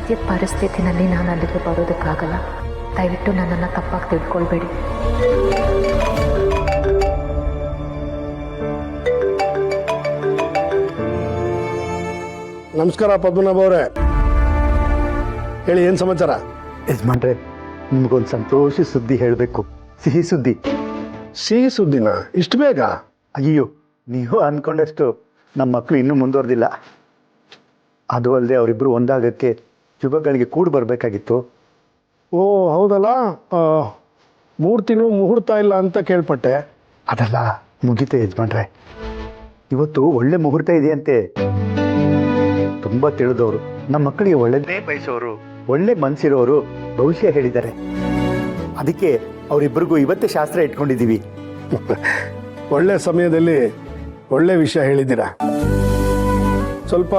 ಸದ್ಯದ ಪರಿಸ್ಥಿತಿನಲ್ಲಿ ನಾನು ಅಲ್ಲಿಗೆ ಬರೋದಕ್ಕಾಗಲ್ಲ. ದಯವಿಟ್ಟು ನನ್ನನ್ನು ತಪ್ಪಾಗಿ ತಿಳ್ಕೊಳ್ಬೇಡಿ. ನಮಸ್ಕಾರ ಪದ್ಮನಾಭ ಅವರೇ, ಹೇಳಿ ಏನು ಸಮಾಚಾರ? ಯಜಮಾನ್ರೆ, ನಿಮ್ಗೊಂದು ಸಂತೋಷ ಸುದ್ದಿ ಹೇಳಬೇಕು. ಸಿಹಿ ಸುದ್ದಿ. ಸಿಹಿ ಸುದ್ದಿನ? ಇಷ್ಟು ಬೇಗ? ಅಯ್ಯೋ, ನೀವು ಅಂದ್ಕೊಂಡಷ್ಟು ನಮ್ಮ ಮಕ್ಕಳು ಇನ್ನೂ ಮುಂದುವರೆದಿಲ್ಲ. ಅದು ಅಲ್ಲದೆ ಅವರಿಬ್ಬರು ಒಂದಾಗಕ್ಕೆ ಶುಭಗಳಿಗೆ ಕೂಡಿ ಬರಬೇಕಾಗಿತ್ತು. ಓ ಹೌದಲ್ಲ, 3 ತಿಂಗಳು ಮುಹೂರ್ತ ಇಲ್ಲ ಅಂತ ಕೇಳ್ಪಟ್ಟೆ. ಅದೆಲ್ಲ ಮುಗಿತೆ ಯಜಮಾನ್ರೆ. ಇವತ್ತು ಒಳ್ಳೆ ಮುಹೂರ್ತ ಇದೆಯಂತೆ. ತುಂಬ ತಿಳಿದವರು, ನಮ್ಮ ಮಕ್ಕಳಿಗೆ ಒಳ್ಳೆಯದೇ ಬಯಸೋರು, ಒಳ್ಳೆ ಮನಸ್ಸಿರೋರು ಭವಿಷ್ಯ ಹೇಳಿದ್ದಾರೆ. ಅದಕ್ಕೆ ಅವರಿಬ್ಬರಿಗೂ ಇವತ್ತೇ ಶಾಸ್ತ್ರ ಇಟ್ಕೊಂಡಿದ್ದೀವಿ. ಒಳ್ಳೆ ಸಮಯದಲ್ಲಿ ಒಳ್ಳೆ ವಿಷಯ ಹೇಳಿದ್ದೀರಾ. ಸ್ವಲ್ಪ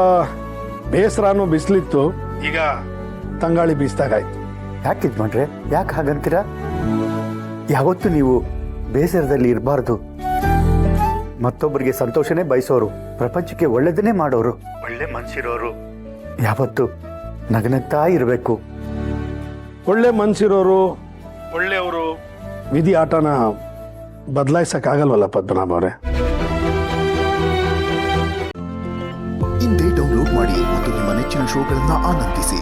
ಬೇಸರನೂ ಬಿಸಿಲಿತ್ತು, ಈಗ ತಂಗಾಳಿ ಬೀಸ್ದಾಗಾಯ್ತು. ಯಾಕೆ ಯಜಮಾನ್ರೆ, ಯಾಕೆ ಹಾಗಂತೀರಾ? ಯಾವತ್ತೂ ನೀವು ಬೇಸರದಲ್ಲಿ ಇರಬಾರ್ದು. ಮತ್ತೊಬ್ಬರಿಗೆ ಸಂತೋಷನೇ ಬಯಸೋರು, ಪ್ರಪಂಚಕ್ಕೆ ಒಳ್ಳೆದನ್ನೇ ಮಾಡೋರು, ಒಳ್ಳೆ ಮನಸ್ಸಿರೋರು ಯಾವತ್ತು ನಗನಗ್ತಾ ಇರಬೇಕು. ಒಳ್ಳೆ ಮನಸ್ಸಿರೋರು, ಒಳ್ಳೆಯವರು ವಿಧಿ ಆಟನ ಬದಲಾಯಿಸಕ್ಕಾಗಲ್ವಲ್ಲ ಪದ್ಮನಾಭ ಅವರೇ. ಇಂದೇ ಡೌನ್ಲೋಡ್ ಮಾಡಿ ಮತ್ತು ನಿಮ್ಮ ನೆಚ್ಚಿನ ಶೋಗಳನ್ನು ಆನಂದಿಸಿ.